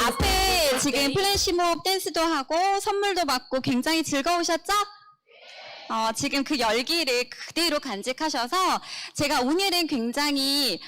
앞에 지금 플래시몹 댄스도 하고 선물도 받고 굉장히 즐거우셨죠? 지금 그 열기를 그대로 간직하셔서 제가 오늘은 굉장히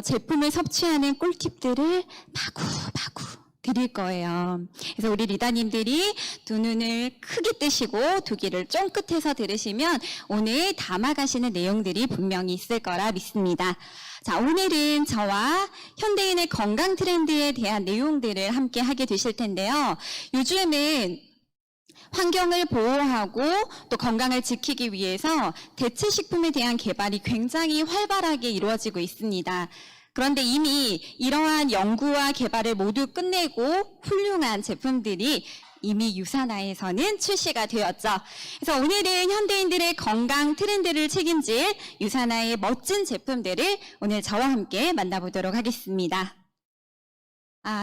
제품을 섭취하는 꿀팁들을 마구마구 드릴 거예요. 그래서 우리 리더님들이 두 눈을 크게 뜨시고 두 귀를 쫑긋해서 들으시면 오늘 담아가시는 내용들이 분명히 있을 거라 믿습니다. 자, 오늘은 저와 현대인의 건강 트렌드에 대한 내용들을 함께 하게 되실 텐데요. 요즘은 환경을 보호하고 또 건강을 지키기 위해서 대체 식품에 대한 개발이 굉장히 활발하게 이루어지고 있습니다. 그런데 이미 이러한 연구와 개발을 모두 끝내고 훌륭한 제품들이 이미 유사나에서는 출시가 되었죠. 그래서 오늘은 현대인들의 건강 트렌드를 책임질 유사나의 멋진 제품들을 오늘 저와 함께 만나보도록 하겠습니다.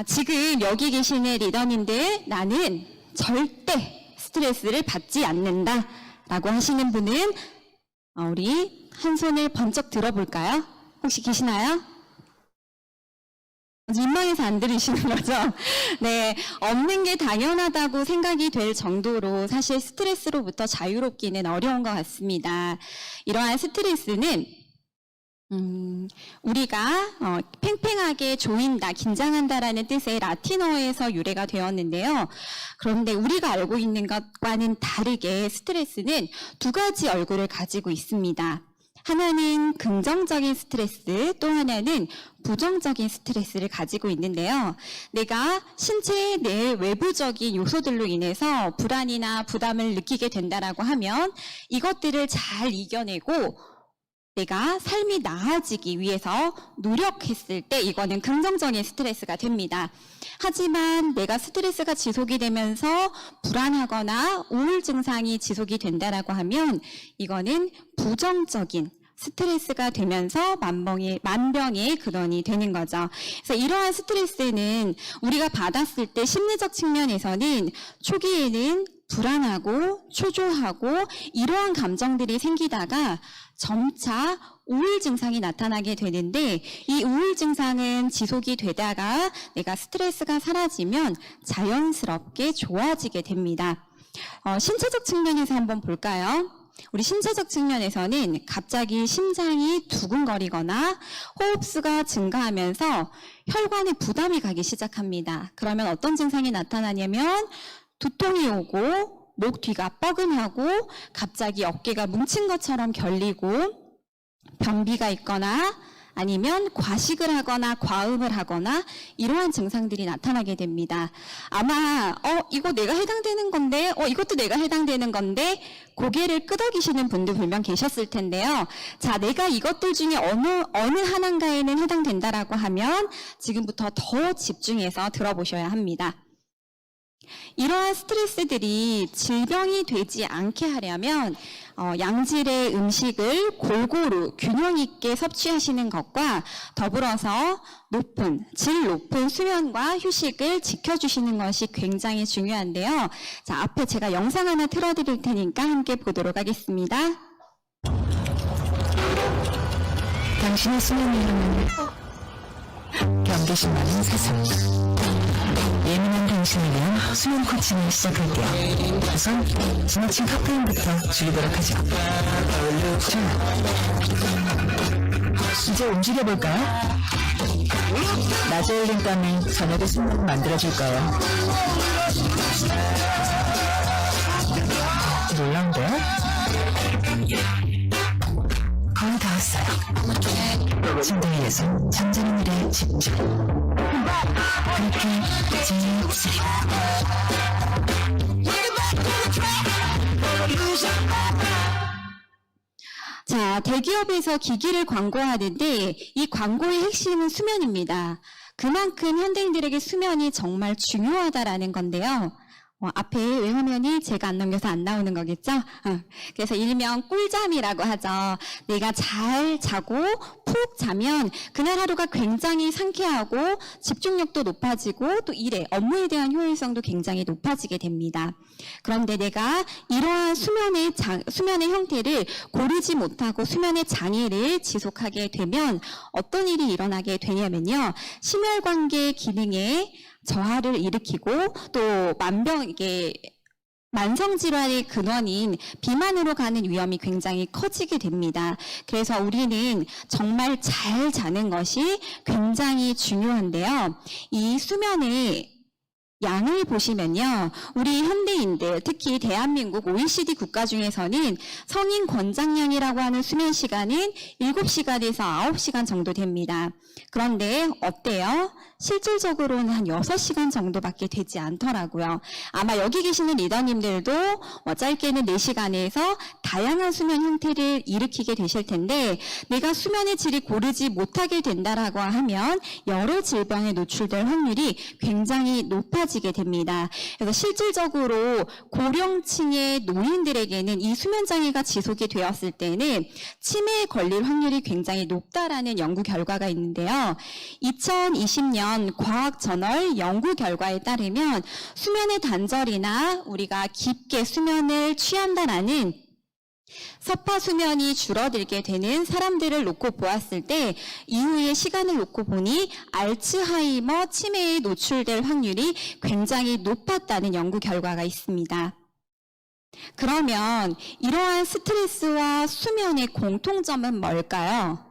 지금 여기 계시는 리더님들, 나는 절대 스트레스를 받지 않는다 라고 하시는 분은 우리 한 손을 번쩍 들어볼까요? 혹시 계시나요? 민망해서 안 들으시는 거죠? 네, 없는 게 당연하다고 생각이 될 정도로 사실 스트레스로부터 자유롭기는 어려운 것 같습니다. 이러한 스트레스는 우리가 팽팽하게 조인다, 긴장한다라는 뜻의 라틴어에서 유래가 되었는데요. 그런데 우리가 알고 있는 것과는 다르게 스트레스는 두 가지 얼굴을 가지고 있습니다. 하나는 긍정적인 스트레스, 또 하나는 부정적인 스트레스를 가지고 있는데요. 내가 신체의 내 외부적인 요소들로 인해서 불안이나 부담을 느끼게 된다라고 하면 이것들을 잘 이겨내고 내가 삶이 나아지기 위해서 노력했을 때 이거는 긍정적인 스트레스가 됩니다. 하지만 내가 스트레스가 지속이 되면서 불안하거나 우울 증상이 지속이 된다라고 하면 이거는 부정적인 스트레스가 되면서 만병의 근원이 되는 거죠. 그래서 이러한 스트레스는 우리가 받았을 때 심리적 측면에서는 초기에는 불안하고 초조하고 이러한 감정들이 생기다가 점차 우울 증상이 나타나게 되는데 이 우울 증상은 지속이 되다가 내가 스트레스가 사라지면 자연스럽게 좋아지게 됩니다. 신체적 측면에서 한번 볼까요? 우리 신체적 측면에서는 갑자기 심장이 두근거리거나 호흡수가 증가하면서 혈관에 부담이 가기 시작합니다. 그러면 어떤 증상이 나타나냐면 두통이 오고 목 뒤가 뻐근하고 갑자기 어깨가 뭉친 것처럼 결리고 변비가 있거나 아니면 과식을 하거나 과음을 하거나 이러한 증상들이 나타나게 됩니다. 아마 이거 내가 해당되는 건데 이것도 내가 해당되는 건데 고개를 끄덕이시는 분도 분명 계셨을 텐데요. 자, 내가 이것들 중에 어느 하나인가에는 해당된다라고 하면 지금부터 더 집중해서 들어보셔야 합니다. 이러한 스트레스들이 질병이 되지 않게 하려면 양질의 음식을 골고루 균형 있게 섭취하시는 것과 더불어서 질 높은 수면과 휴식을 지켜주시는 것이 굉장히 중요한데요. 자, 앞에 제가 영상 하나 틀어드릴 테니까 함께 보도록 하겠습니다. 당신의 수면이라는 경계심 많은 세상. 예민한 당신을 위한 수면 코칭을 시작할게요. 우선 지나친 카페인부터 줄이도록 하죠. 이제 움직여볼까요? 낮에 흘린 땀이 저녁에 숙면을 만들어줄 거예요. 놀라운데요? 거의 다 왔어요. 침대 위에서 잠자는 일에 집중. 그렇게 집중. 자, 대기업에서 기기를 광고하는데 이 광고의 핵심은 수면입니다. 그만큼 현대인들에게 수면이 정말 중요하다라는 건데요. 앞에 왜 화면이 제가 안 넘겨서 안 나오는 거겠죠? 그래서 일명 꿀잠이라고 하죠. 내가 잘 자고 푹 자면 그날 하루가 굉장히 상쾌하고 집중력도 높아지고 또 일에 업무에 대한 효율성도 굉장히 높아지게 됩니다. 그런데 내가 이러한 수면의 형태를 고르지 못하고 수면의 장애를 지속하게 되면 어떤 일이 일어나게 되냐면요. 심혈관계 기능에 저하를 일으키고 또 만성질환의 근원인 비만으로 가는 위험이 굉장히 커지게 됩니다. 그래서 우리는 정말 잘 자는 것이 굉장히 중요한데요. 이 수면의 양을 보시면요. 우리 현대인들, 특히 대한민국 OECD 국가 중에서는 성인 권장량이라고 하는 수면 시간은 7시간에서 9시간 정도 됩니다. 그런데 어때요? 실질적으로는 한 6시간 정도밖에 되지 않더라고요. 아마 여기 계시는 리더님들도 짧게는 4시간에서 다양한 수면 형태를 일으키게 되실 텐데 내가 수면의 질이 고르지 못하게 된다라고 하면 여러 질병에 노출될 확률이 굉장히 높아지게 됩니다. 그래서 실질적으로 고령층의 노인들에게는 이 수면 장애가 지속이 되었을 때는 치매에 걸릴 확률이 굉장히 높다라는 연구 결과가 있는데요. 2020년 과학저널 연구 결과에 따르면 수면의 단절이나 우리가 깊게 수면을 취한다라는 섭파 수면이 줄어들게 되는 사람들을 놓고 보았을 때 이후의 시간을 놓고 보니 알츠하이머 치매에 노출될 확률이 굉장히 높았다는 연구 결과가 있습니다. 그러면 이러한 스트레스와 수면의 공통점은 뭘까요?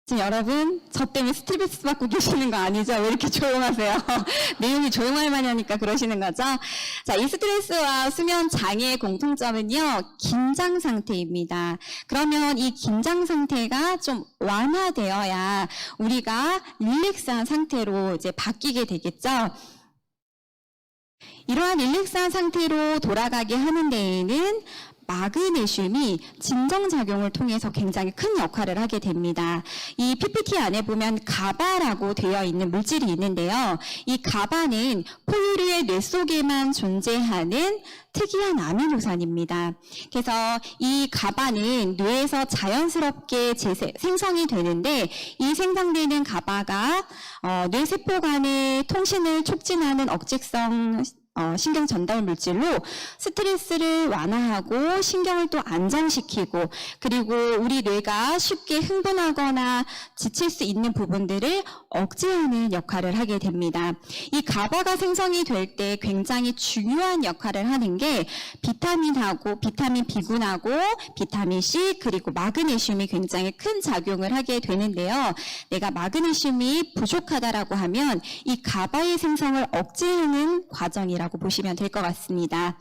지금 여러분 저 때문에 스트레스 받고 계시는 거 아니죠? 왜 이렇게 조용하세요? 내용이 조용할 만하니까 그러시는 거죠? 자, 이 스트레스와 수면 장애의 공통점은요, 긴장 상태입니다. 그러면 이 긴장 상태가 좀 완화되어야 우리가 릴렉스한 상태로 이제 바뀌게 되겠죠? 이러한 릴렉스한 상태로 돌아가게 하는 데에는 마그네슘이 진정작용을 통해서 굉장히 큰 역할을 하게 됩니다. 이 PPT 안에 보면 가바라고 되어 있는 물질이 있는데요. 이 가바는 포유류의 뇌 속에만 존재하는 특이한 아미노산입니다. 그래서 이 가바는 뇌에서 자연스럽게 생성이 되는데 이 생성되는 가바가 뇌세포 간의 통신을 촉진하는 억제성 신경 전달 물질로 스트레스를 완화하고 신경을 또 안정시키고 그리고 우리 뇌가 쉽게 흥분하거나 지칠 수 있는 부분들을 억제하는 역할을 하게 됩니다. 이 가바가 생성이 될 때 굉장히 중요한 역할을 하는 게 비타민하고 비타민 B군하고 비타민 C 그리고 마그네슘이 굉장히 큰 작용을 하게 되는데요. 내가 마그네슘이 부족하다라고 하면 이 가바의 생성을 억제하는 과정이라고 보시면 될 것 같습니다.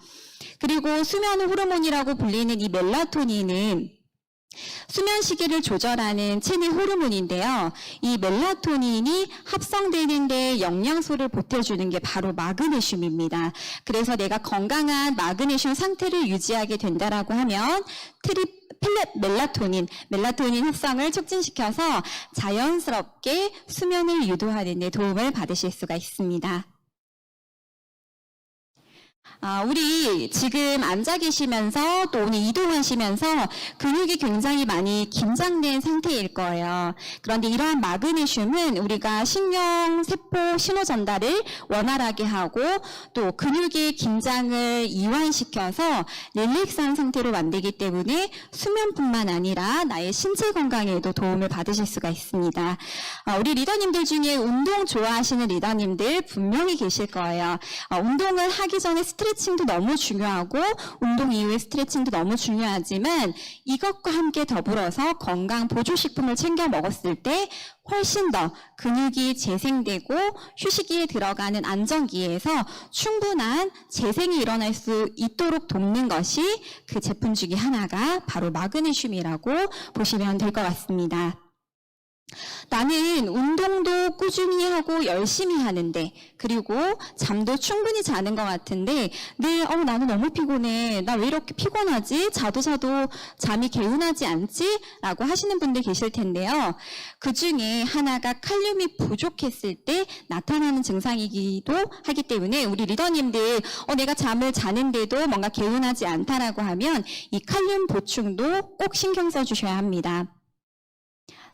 그리고 수면 호르몬이라고 불리는 이 멜라토닌은 수면 시기를 조절하는 체내 호르몬인데요. 이 멜라토닌이 합성되는데 영양소를 보태주는 게 바로 마그네슘입니다. 그래서 내가 건강한 마그네슘 상태를 유지하게 된다라고 하면 멜라토닌 합성을 촉진시켜서 자연스럽게 수면을 유도하는 데 도움을 받으실 수가 있습니다. 우리 지금 앉아 계시면서 또 오늘 이동하시면서 근육이 굉장히 많이 긴장된 상태일 거예요. 그런데 이러한 마그네슘은 우리가 신경세포 신호 전달을 원활하게 하고 또 근육의 긴장을 이완시켜서 릴렉스한 상태로 만들기 때문에 수면뿐만 아니라 나의 신체 건강에도 도움을 받으실 수가 있습니다. 우리 리더님들 중에 운동 좋아하시는 리더님들 분명히 계실 거예요. 운동을 하기 전에 스트레칭도 너무 중요하고 운동 이후에 스트레칭도 너무 중요하지만 이것과 함께 더불어서 건강 보조식품을 챙겨 먹었을 때 훨씬 더 근육이 재생되고 휴식기에 들어가는 안정기에서 충분한 재생이 일어날 수 있도록 돕는 것이 그 제품 중에 하나가 바로 마그네슘이라고 보시면 될 것 같습니다. 나는 운동도 꾸준히 하고 열심히 하는데, 그리고 잠도 충분히 자는 것 같은데, 나는 너무 피곤해. 나 왜 이렇게 피곤하지? 자도 잠이 개운하지 않지? 라고 하시는 분들 계실 텐데요. 그 중에 하나가 칼륨이 부족했을 때 나타나는 증상이기도 하기 때문에 우리 리더님들, 내가 잠을 자는데도 뭔가 개운하지 않다라고 하면 이 칼륨 보충도 꼭 신경 써주셔야 합니다.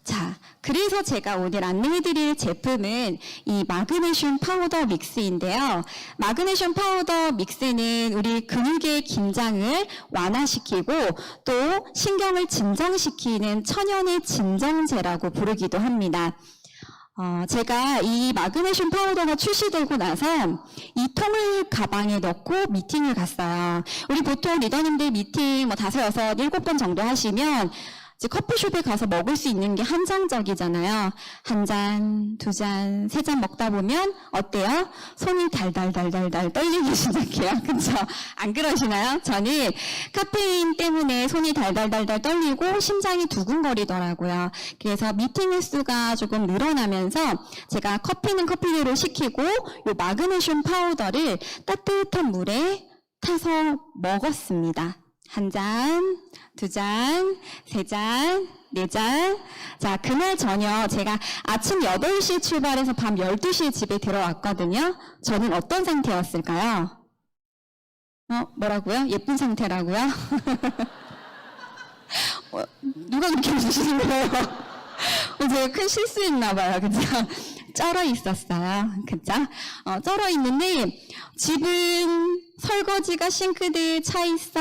자, 그래서 제가 오늘 안내해드릴 제품은 이 마그네슘 파우더 믹스인데요. 마그네슘 파우더 믹스는 우리 근육의 긴장을 완화시키고 또 신경을 진정시키는 천연의 진정제라고 부르기도 합니다. 제가 이 마그네슘 파우더가 출시되고 나서 이 통을 가방에 넣고 미팅을 갔어요. 우리 보통 리더님들 미팅 5, 6, 7번 정도 하시면 이제 커피숍에 가서 먹을 수 있는 게 한정적이잖아요. 1잔, 2잔, 3잔 먹다 보면 어때요? 손이 달달달달달 떨리기 시작해요. 그렇죠? 안 그러시나요? 저는 카페인 때문에 손이 달달달달 떨리고 심장이 두근거리더라고요. 그래서 미팅 횟수가 조금 늘어나면서 제가 커피는 커피대로 시키고 이 마그네슘 파우더를 따뜻한 물에 타서 먹었습니다. 1잔, 2잔, 3잔, 4잔. 자, 그날 저녁 제가 아침 8시에 출발해서 밤 12시에 집에 들어왔거든요. 저는 어떤 상태였을까요? 뭐라고요? 예쁜 상태라고요? 누가 그렇게 웃으시는 거예요? 제가 큰 실수했나 봐요. 그죠? 쩔어 있었어요. 그죠? 쩔어 있는데 집은 설거지가 싱크대에 차 있어.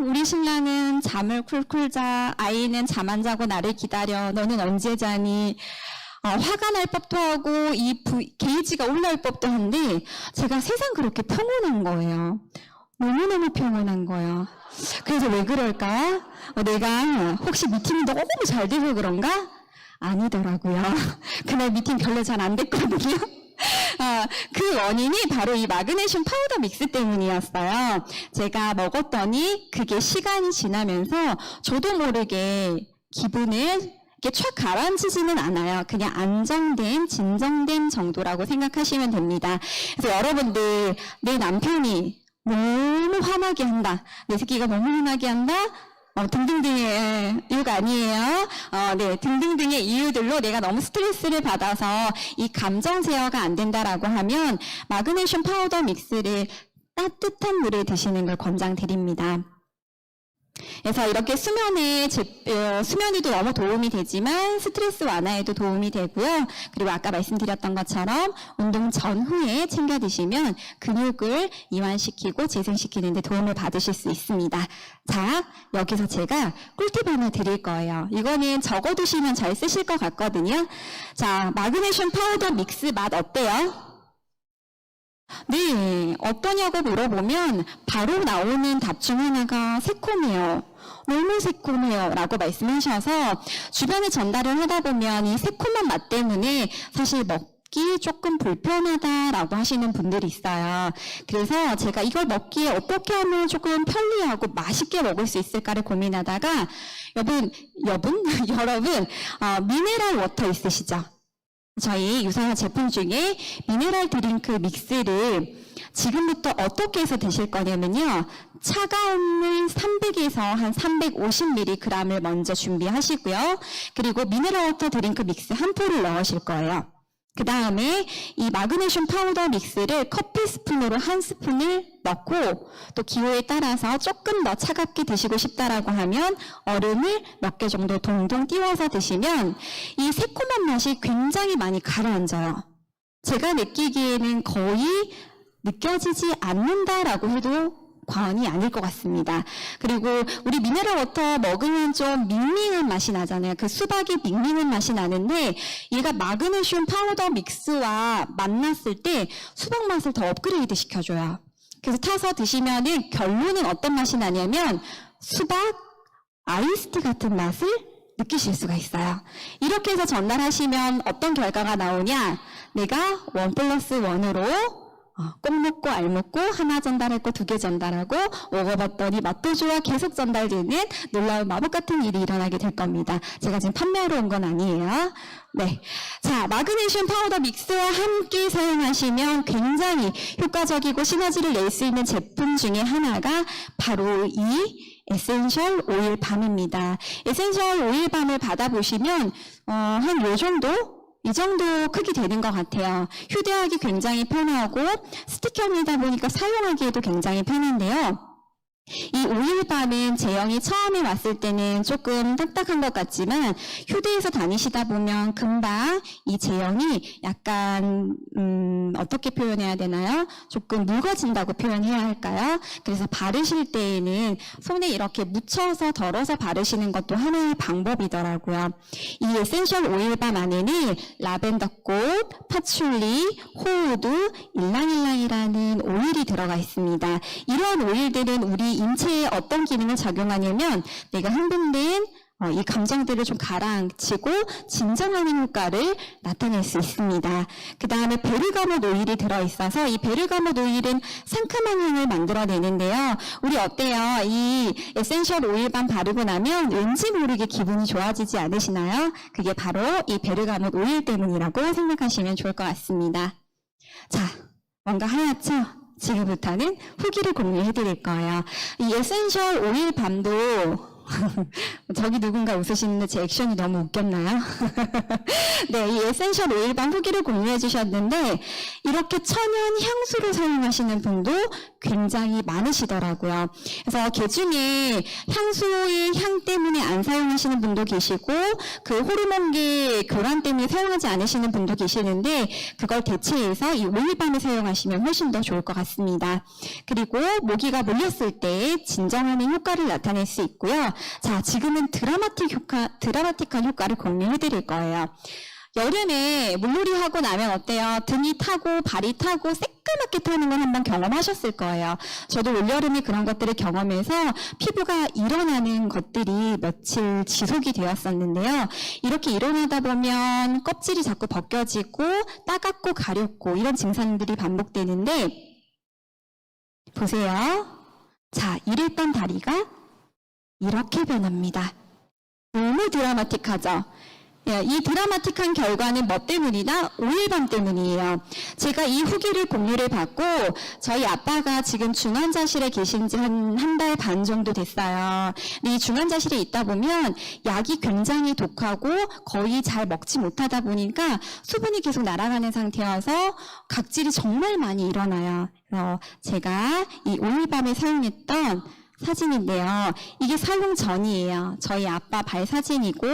우리 신랑은 잠을 쿨쿨 자. 아이는 잠 안 자고 나를 기다려. 너는 언제 자니? 화가 날 법도 하고 게이지가 올라올 법도 한데 제가 세상 그렇게 평온한 거예요. 너무너무 평온한 거예요. 그래서 왜 그럴까? 내가 혹시 미팅이 너무 잘 돼서 그런가? 아니더라고요. 그날 미팅 별로 잘 안 됐거든요. 그 원인이 바로 이 마그네슘 파우더 믹스 때문이었어요. 제가 먹었더니 그게 시간이 지나면서 저도 모르게 기분을 이렇게 촥 가라앉히지는 않아요. 그냥 안정된, 진정된 정도라고 생각하시면 됩니다. 그래서 여러분들, 내 남편이 너무 화나게 한다. 내 새끼가 너무 화나게 한다. 등등등의 이유가 아니에요. 네, 등등등의 이유들로 내가 너무 스트레스를 받아서 이 감정 제어가 안 된다라고 하면 마그네슘 파우더 믹스를 따뜻한 물에 드시는 걸 권장드립니다. 그래서 이렇게 수면에도 너무 도움이 되지만 스트레스 완화에도 도움이 되고요. 그리고 아까 말씀드렸던 것처럼 운동 전후에 챙겨 드시면 근육을 이완시키고 재생시키는 데 도움을 받으실 수 있습니다. 자, 여기서 제가 꿀팁 하나 드릴 거예요. 이거는 적어두시면 잘 쓰실 것 같거든요. 자, 마그네슘 파우더 믹스 맛 어때요? 네, 어떠냐고 물어보면 바로 나오는 답 중 하나가 새콤해요. 너무 새콤해요 라고 말씀하셔서 주변에 전달을 하다 보면 이 새콤한 맛 때문에 사실 먹기 조금 불편하다라고 하시는 분들이 있어요. 그래서 제가 이걸 먹기에 어떻게 하면 조금 편리하고 맛있게 먹을 수 있을까를 고민하다가 여러분, 미네랄 워터 있으시죠? 저희 유사한 제품 중에 미네랄 드링크 믹스를 지금부터 어떻게 해서 드실 거냐면요. 차가운 물 300에서 한 350mg을 먼저 준비하시고요. 그리고 미네랄 워터 드링크 믹스 한 포를 넣으실 거예요. 그 다음에 이 마그네슘 파우더 믹스를 커피 스푼으로 한 스푼을 넣고 또 기호에 따라서 조금 더 차갑게 드시고 싶다라고 하면 얼음을 몇 개 정도 동동 띄워서 드시면 이 새콤한 맛이 굉장히 많이 가라앉아요. 제가 느끼기에는 거의 느껴지지 않는다라고 해도 과언이 아닐 것 같습니다. 그리고 우리 미네랄 워터 먹으면 좀 밍밍한 맛이 나잖아요. 그 수박이 밍밍한 맛이 나는데 얘가 마그네슘 파우더 믹스와 만났을 때 수박 맛을 더 업그레이드 시켜줘요. 그래서 타서 드시면은 결론은 어떤 맛이 나냐면 수박 아이스티 같은 맛을 느끼실 수가 있어요. 이렇게 해서 전달하시면 어떤 결과가 나오냐? 내가 1+1으로 꼭 먹고 알 먹고 하나 전달했고 2개 전달하고 먹어봤더니 맛도 좋아 계속 전달되는 놀라운 마법 같은 일이 일어나게 될 겁니다. 제가 지금 판매하러 온 건 아니에요. 네. 자, 마그네슘 파우더 믹스와 함께 사용하시면 굉장히 효과적이고 시너지를 낼 수 있는 제품 중에 하나가 바로 이 에센셜 오일 밤입니다. 에센셜 오일 밤을 받아보시면 한 요 정도? 이 정도 크기 되는 것 같아요. 휴대하기 굉장히 편하고 스틱형이다 보니까 사용하기에도 굉장히 편한데요. 이 오일밤은 제형이 처음에 왔을 때는 조금 딱딱한 것 같지만 휴대해서 다니시다 보면 금방 이 제형이 약간 어떻게 표현해야 되나요? 조금 묽어진다고 표현해야 할까요? 그래서 바르실 때에는 손에 이렇게 묻혀서 덜어서 바르시는 것도 하나의 방법이더라고요. 이 에센셜 오일밤 안에는 라벤더꽃, 파출리, 호우두, 일랑일랑이라는 오일이 들어가 있습니다. 이런 오일들은 우리 인체에 어떤 기능을 작용하냐면 내가 흥분된 이 감정들을 좀 가라앉히고 진정하는 효과를 나타낼 수 있습니다. 그 다음에 베르가못 오일이 들어있어서 이 베르가못 오일은 상큼한 향을 만들어내는데요. 우리 어때요? 이 에센셜 오일밤 바르고 나면 왠지 모르게 기분이 좋아지지 않으시나요? 그게 바로 이 베르가못 오일 때문이라고 생각하시면 좋을 것 같습니다. 자, 뭔가 하얗죠? 지금부터는 후기를 공유해 드릴 거예요. 이 에센셜 오일 밤도 저기 누군가 웃으시는데 제 액션이 너무 웃겼나요? 네, 이 에센셜 오일밤 후기를 공유해 주셨는데 이렇게 천연 향수를 사용하시는 분도 굉장히 많으시더라고요. 그래서 개중에 향수의 향 때문에 안 사용하시는 분도 계시고 그 호르몬계 교란 때문에 사용하지 않으시는 분도 계시는데 그걸 대체해서 이 오일밤을 사용하시면 훨씬 더 좋을 것 같습니다. 그리고 모기가 물렸을 때 진정하는 효과를 나타낼 수 있고요. 자, 지금은 드라마틱한 효과를 공유해 드릴 거예요. 여름에 물놀이 하고 나면 어때요? 등이 타고 발이 타고 새까맣게 타는 건 한번 경험하셨을 거예요. 저도 올여름에 그런 것들을 경험해서 피부가 일어나는 것들이 며칠 지속이 되었었는데요. 이렇게 일어나다 보면 껍질이 자꾸 벗겨지고 따갑고 가렵고 이런 증상들이 반복되는데 보세요. 자, 이랬던 다리가 이렇게 변합니다. 너무 드라마틱하죠? 예, 이 드라마틱한 결과는 뭐 때문이다? 오일밤 때문이에요. 제가 이 후기를 공유를 받고 저희 아빠가 지금 중환자실에 계신 지 한 달 반 정도 됐어요. 이 중환자실에 있다 보면 약이 굉장히 독하고 거의 잘 먹지 못하다 보니까 수분이 계속 날아가는 상태여서 각질이 정말 많이 일어나요. 그래서 제가 이 오일밤에 사용했던 사진인데요. 이게 사용 전이에요. 저희 아빠 발 사진이고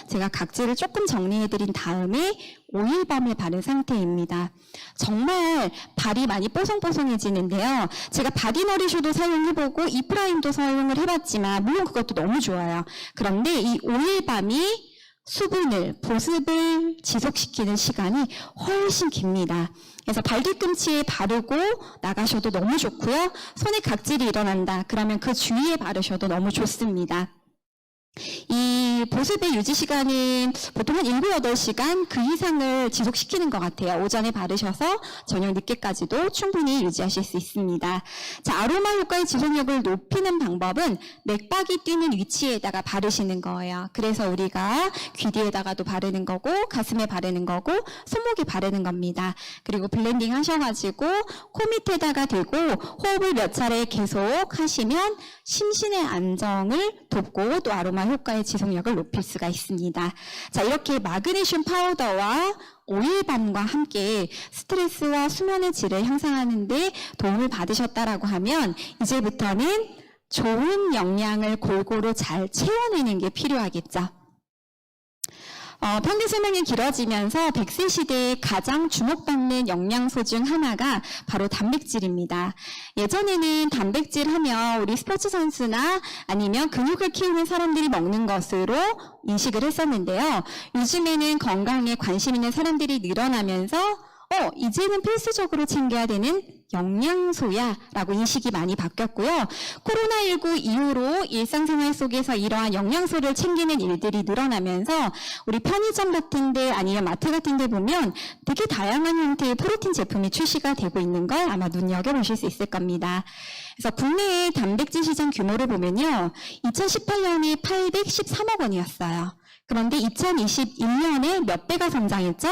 제가 각질을 조금 정리해드린 다음에 오일밤을 바른 상태입니다. 정말 발이 많이 뽀송뽀송해지는데요. 제가 바디너리쇼도 사용해보고 이프라임도 사용을 해봤지만 물론 그것도 너무 좋아요. 그런데 이 오일밤이 수분을, 보습을 지속시키는 시간이 훨씬 깁니다. 그래서 발 뒤꿈치에 바르고 나가셔도 너무 좋고요. 손에 각질이 일어난다. 그러면 그 주위에 바르셔도 너무 좋습니다. 이 보습의 유지 시간은 보통 한 7, 8시간 그 이상을 지속시키는 것 같아요. 오전에 바르셔서 저녁 늦게까지도 충분히 유지하실 수 있습니다. 자, 아로마 효과의 지속력을 높이는 방법은 맥박이 뛰는 위치에다가 바르시는 거예요. 그래서 우리가 귀 뒤에다가도 바르는 거고 가슴에 바르는 거고 손목에 바르는 겁니다. 그리고 블렌딩 하셔가지고 코 밑에다가 대고 호흡을 몇 차례 계속 하시면 심신의 안정을 돕고 또 아로마 효과의 지속력을 높일 수가 있습니다. 자, 이렇게 마그네슘 파우더와 오일밤과 함께 스트레스와 수면의 질을 향상하는 데 도움을 받으셨다라고 하면 이제부터는 좋은 영양을 골고루 잘 채워내는 게 필요하겠죠. 평균 수명이 길어지면서 100세 시대에 가장 주목받는 영양소 중 하나가 바로 단백질입니다. 예전에는 단백질 하면 우리 스포츠 선수나 아니면 근육을 키우는 사람들이 먹는 것으로 인식을 했었는데요. 요즘에는 건강에 관심 있는 사람들이 늘어나면서 이제는 필수적으로 챙겨야 되는 영양소야라고 인식이 많이 바뀌었고요. 코로나19 이후로 일상생활 속에서 이러한 영양소를 챙기는 일들이 늘어나면서 우리 편의점 같은 데 아니면 마트 같은 데 보면 되게 다양한 형태의 프로틴 제품이 출시가 되고 있는 걸 아마 눈여겨보실 수 있을 겁니다. 그래서 국내의 단백질 시장 규모를 보면요. 2018년에 813억 원이었어요. 그런데 2021년에 몇 배가 성장했죠?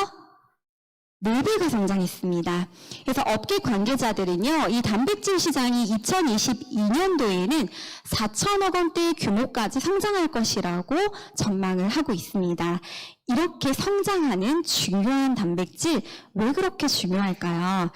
4배가 성장했습니다. 그래서 업계 관계자들은요, 이 단백질 시장이 2022년도에는 4천억 원대 규모까지 성장할 것이라고 전망을 하고 있습니다. 이렇게 성장하는 중요한 단백질, 왜 그렇게 중요할까요?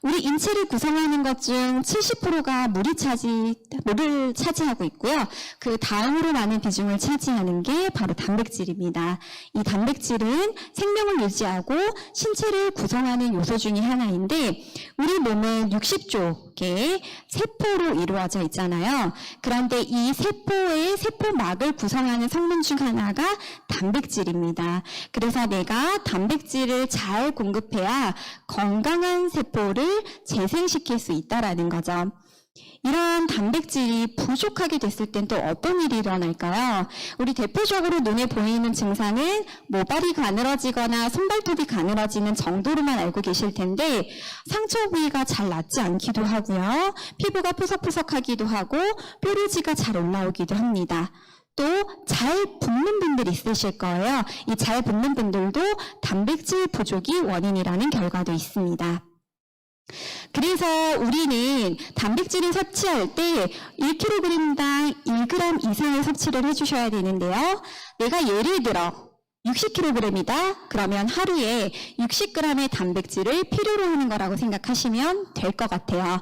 우리 인체를 구성하는 것 중 70%가 물을 차지하고 있고요. 그 다음으로 많은 비중을 차지하는 게 바로 단백질입니다. 이 단백질은 생명을 유지하고 신체를 구성하는 요소 중에 하나인데, 우리 몸은 60조 개의 세포로 이루어져 있잖아요. 그런데 이 세포의 세포막을 구성하는 성분 중 하나가 단백질입니다. 그래서 내가 단백질을 잘 공급해야 건강한 세포를 재생시킬 수 있다라는 거죠. 이러한 단백질이 부족하게 됐을 땐 또 어떤 일이 일어날까요? 우리 대표적으로 눈에 보이는 증상은 모발이 가늘어지거나 손발톱이 가늘어지는 정도로만 알고 계실 텐데, 상처 부위가 잘 낫지 않기도 하고요. 피부가 푸석푸석하기도 하고 뾰루지가 잘 올라오기도 합니다. 또 잘 붓는 분들 있으실 거예요. 이 잘 붓는 분들도 단백질 부족이 원인이라는 결과도 있습니다. 그래서 우리는 단백질을 섭취할 때 1kg당 1g 이상을 섭취를 해주셔야 되는데요. 내가 예를 들어 60kg이다. 그러면 하루에 60g의 단백질을 필요로 하는 거라고 생각하시면 될 것 같아요.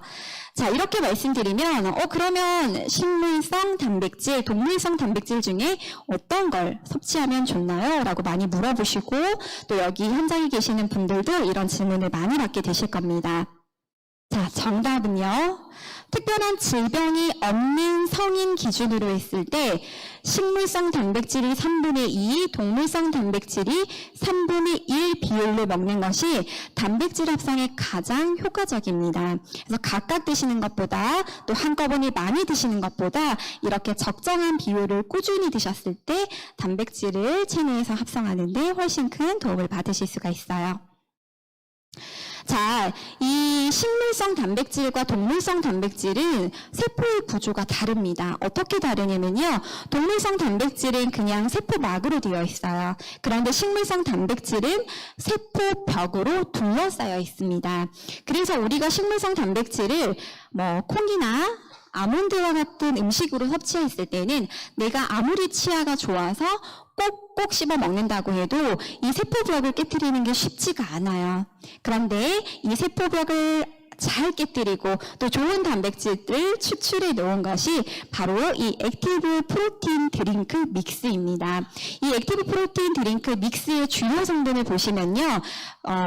자, 이렇게 말씀드리면 그러면 식물성 단백질, 동물성 단백질 중에 어떤 걸 섭취하면 좋나요? 라고 많이 물어보시고, 또 여기 현장에 계시는 분들도 이런 질문을 많이 받게 되실 겁니다. 자, 정답은요. 특별한 질병이 없는 성인 기준으로 했을 때 식물성 단백질이 3분의 2, 동물성 단백질이 3분의 1 비율로 먹는 것이 단백질 합성에 가장 효과적입니다. 그래서 각각 드시는 것보다, 또 한꺼번에 많이 드시는 것보다 이렇게 적정한 비율을 꾸준히 드셨을 때 단백질을 체내에서 합성하는 데 훨씬 큰 도움을 받으실 수가 있어요. 자, 이 식물성 단백질과 동물성 단백질은 세포의 구조가 다릅니다. 어떻게 다르냐면요. 동물성 단백질은 그냥 세포막으로 되어 있어요. 그런데 식물성 단백질은 세포벽으로 둘러싸여 있습니다. 그래서 우리가 식물성 단백질을 콩이나 아몬드와 같은 음식으로 섭취했을 때는 내가 아무리 치아가 좋아서 꼭꼭 씹어 먹는다고 해도 이 세포벽을 깨트리는 게 쉽지가 않아요. 그런데 이 세포벽을 잘 깨뜨리고 또 좋은 단백질을 추출해 놓은 것이 바로 이 액티브 프로틴 드링크 믹스입니다. 이 액티브 프로틴 드링크 믹스의 주요 성분을 보시면요.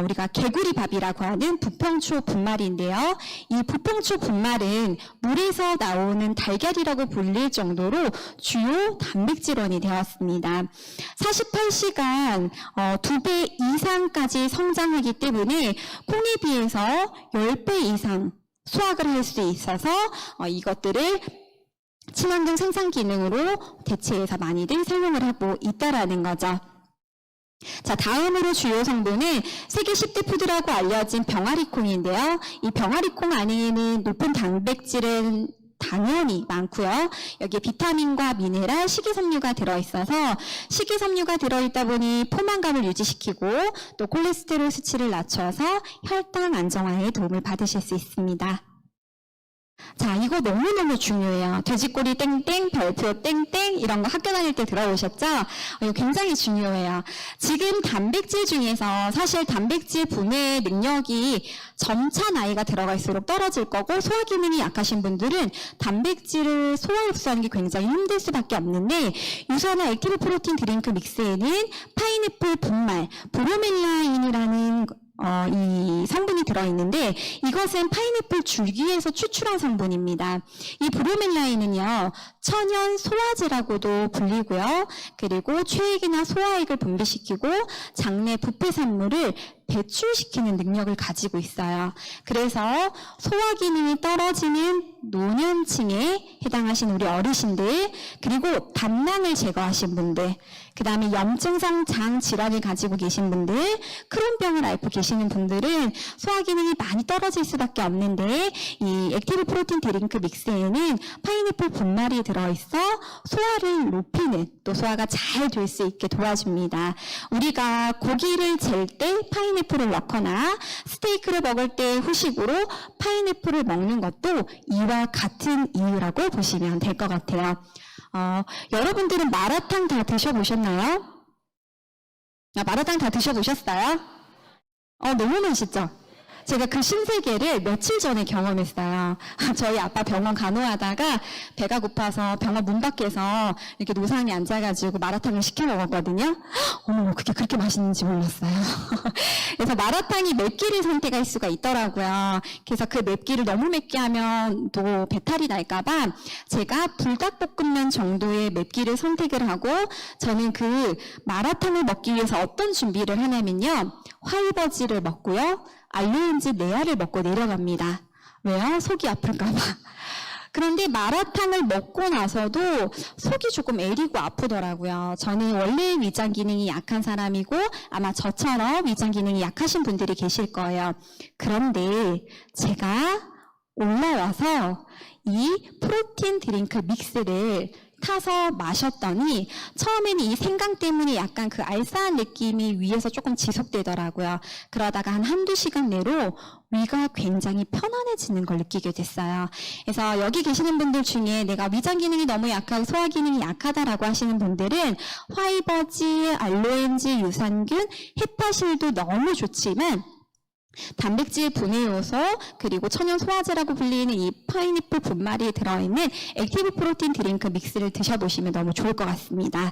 우리가 개구리밥이라고 하는 부평초 분말인데요. 이 부평초 분말은 물에서 나오는 달걀이라고 불릴 정도로 주요 단백질원이 되었습니다. 48시간 2배 이상까지 성장하기 때문에 콩에 비해서 10배 이상 수확을 할 수 있어서 이것들을 친환경 생산 기능으로 대체해서 많이들 사용을 하고 있다라는 거죠. 자, 다음으로 주요 성분은 세계 10대 푸드라고 알려진 병아리콩인데요. 이 병아리콩 안에는 높은 단백질은 당연히 많고요. 여기에 비타민과 미네랄, 식이섬유가 들어있어서 식이섬유가 들어있다 보니 포만감을 유지시키고 또 콜레스테롤 수치를 낮춰서 혈당 안정화에 도움을 받으실 수 있습니다. 자, 이거 너무너무 중요해요. 돼지꼬리 땡땡, 별표 땡땡 이런 거 학교 다닐 때 들어보셨죠? 이거 굉장히 중요해요. 지금 단백질 중에서 사실 단백질 분해 능력이 점차 나이가 들어갈수록 떨어질 거고 소화 기능이 약하신 분들은 단백질을 소화 흡수하는 게 굉장히 힘들 수밖에 없는데 유산화 액티브 프로틴 드링크 믹스에는 파인애플 분말, 브로멜라인이라는 이 성분이 들어있는데 이것은 파인애플 줄기에서 추출한 성분입니다. 이 브로멜라인은요, 천연 소화제라고도 불리고요. 그리고 체액이나 소화액을 분비시키고 장내 부패 산물을 배출시키는 능력을 가지고 있어요. 그래서 소화 기능이 떨어지는 노년층에 해당하신 우리 어르신들, 그리고 담낭을 제거하신 분들, 그 다음에 염증성 장 질환을 가지고 계신 분들, 크론병을 앓고 계시는 분들은 소화 기능이 많이 떨어질 수밖에 없는데 이 액티브 프로틴 드링크 믹스에는 파인애플 분말이 들어있어 소화를 높이는, 또 소화가 잘 될 수 있게 도와줍니다. 우리가 고기를 젤 때 파인애플을 넣거나 스테이크를 먹을 때 후식으로 파인애플을 먹는 것도 이와 같은 이유라고 보시면 될 것 같아요. 여러분들은 마라탕 다 드셔보셨나요? 마라탕 다 드셔보셨어요? 너무 맛있죠? 제가 그 신세계를 며칠 전에 경험했어요. 저희 아빠 병원 간호하다가 배가 고파서 병원 문 밖에서 이렇게 노상에 앉아가지고 마라탕을 시켜 먹었거든요. 어머, 그게 그렇게 맛있는지 몰랐어요. 그래서 마라탕이 맵기를 선택할 수가 있더라고요. 그래서 그 맵기를 너무 맵게 하면 또 배탈이 날까봐 제가 불닭볶음면 정도의 맵기를 선택을 하고, 저는 그 마라탕을 먹기 위해서 어떤 준비를 하냐면요, 화이버지를 먹고요, 알루엔지 네알을 먹고 내려갑니다. 왜요? 속이 아플까봐. 그런데 마라탕을 먹고 나서도 속이 조금 애리고 아프더라고요. 저는 원래 위장 기능이 약한 사람이고 아마 저처럼 위장 기능이 약하신 분들이 계실 거예요. 그런데 제가 올라와서 이 프로틴 드링크 믹스를 타서 마셨더니 처음에는 이 생강 때문에 약간 그 알싸한 느낌이 위에서 조금 지속되더라고요. 그러다가 한 한두 시간 내로 위가 굉장히 편안해지는 걸 느끼게 됐어요. 그래서 여기 계시는 분들 중에 내가 위장 기능이 너무 약하고 소화 기능이 약하다라고 하시는 분들은 화이버지, 알로엔지, 유산균, 헤파실도 너무 좋지만 단백질 분해 요소, 그리고 천연 소화제라고 불리는 이 파인애플 분말이 들어있는 액티브 프로틴 드링크 믹스를 드셔보시면 너무 좋을 것 같습니다.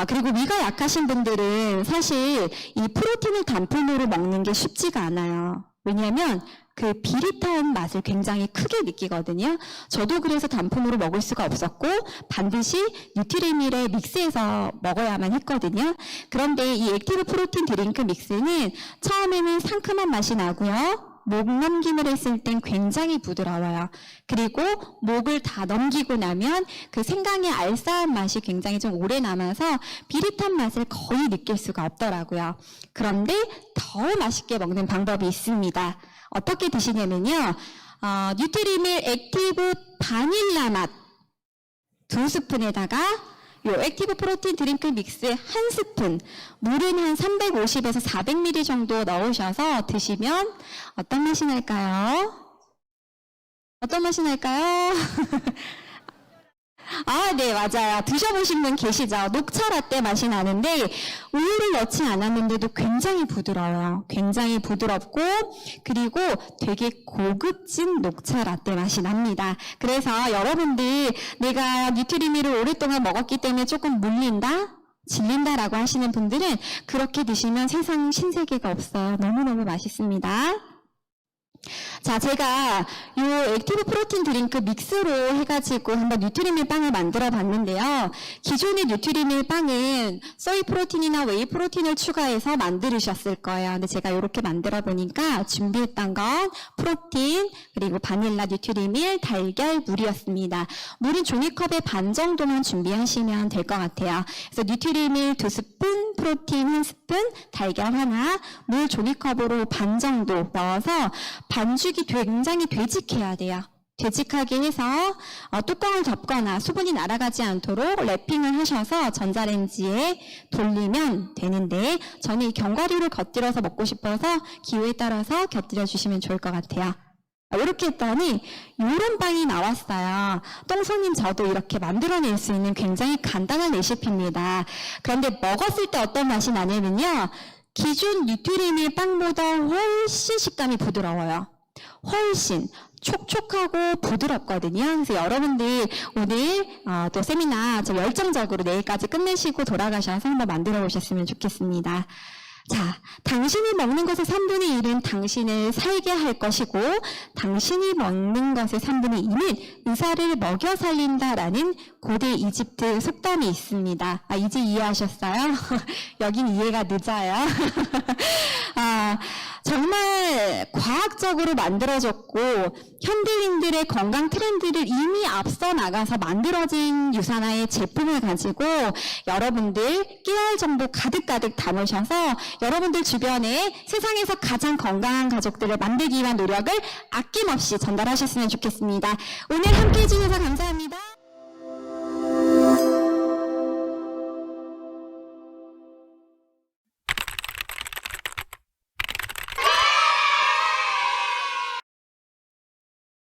그리고 위가 약하신 분들은 사실 이 프로틴을 단품으로 먹는 게 쉽지가 않아요. 왜냐하면 그 비릿한 맛을 굉장히 크게 느끼거든요. 저도 그래서 단품으로 먹을 수가 없었고 반드시 뉴트리밀에 믹스해서 먹어야만 했거든요. 그런데 이 액티브 프로틴 드링크 믹스는 처음에는 상큼한 맛이 나고요. 목 넘김을 했을 땐 굉장히 부드러워요. 그리고 목을 다 넘기고 나면 그 생강의 알싸한 맛이 굉장히 좀 오래 남아서 비릿한 맛을 거의 느낄 수가 없더라고요. 그런데 더 맛있게 먹는 방법이 있습니다. 어떻게 드시냐면요, 뉴트리밀 액티브 바닐라 맛 2스푼에다가 요 액티브 프로틴 드링크 믹스 1스푼, 물은 한 350에서 400ml 정도 넣으셔서 드시면 어떤 맛이 날까요? 어떤 맛이 날까요? 네, 맞아요. 드셔보신 분 계시죠? 녹차 라떼 맛이 나는데 우유를 넣지 않았는데도 굉장히 부드러워요. 굉장히 부드럽고 그리고 되게 고급진 녹차 라떼 맛이 납니다. 그래서 여러분들 내가 뉴트리밀을 오랫동안 먹었기 때문에 조금 물린다? 질린다라고 하시는 분들은 그렇게 드시면 세상 신세계가 없어요. 너무너무 맛있습니다. 자, 제가 요 액티브 프로틴 드링크 믹스로 해가지고 한번 뉴트리밀 빵을 만들어 봤는데요. 기존의 뉴트리밀 빵은 소이 프로틴이나 웨이 프로틴을 추가해서 만들으셨을 거예요. 근데 제가 이렇게 만들어 보니까 준비했던 건 프로틴, 그리고 바닐라, 뉴트리밀, 달걀, 물이었습니다. 물은 종이컵의 반 정도만 준비하시면 될 것 같아요. 그래서 뉴트리밀 2스푼, 프로틴 1스푼, 달걀 하나, 물 종이컵으로 반 정도 넣어서 반죽이 굉장히 되직해야 돼요. 되직하게 해서 뚜껑을 덮거나 수분이 날아가지 않도록 랩핑을 하셔서 전자레인지에 돌리면 되는데, 저는 이 견과류를 곁들여서 먹고 싶어서 기호에 따라서 곁들여 주시면 좋을 것 같아요. 이렇게 했더니 이런 빵이 나왔어요. 똥손님, 저도 이렇게 만들어낼 수 있는 굉장히 간단한 레시피입니다. 그런데 먹었을 때 어떤 맛이 나냐면요, 기존 뉴트리밀 빵보다 훨씬 식감이 부드러워요. 훨씬 촉촉하고 부드럽거든요. 그래서 여러분들 오늘 또 세미나 좀 열정적으로 내일까지 끝내시고 돌아가셔서 한번 만들어 보셨으면 좋겠습니다. 자, 당신이 먹는 것의 3분의 1은 당신을 살게 할 것이고 당신이 먹는 것의 3분의 2는 의사를 먹여 살린다라는 고대 이집트 속담이 있습니다. 아, 이제 이해하셨어요? 여긴 이해가 늦어요. 아, 정말 과학적으로 만들어졌고 현대인들의 건강 트렌드를 이미 앞서 나가서 만들어진 유산화의 제품을 가지고 여러분들 깨알 정보 가득가득 담으셔서 여러분들 주변에 세상에서 가장 건강한 가족들을 만들기 위한 노력을 아낌없이 전달하셨으면 좋겠습니다. 오늘 함께해 주셔서 감사합니다.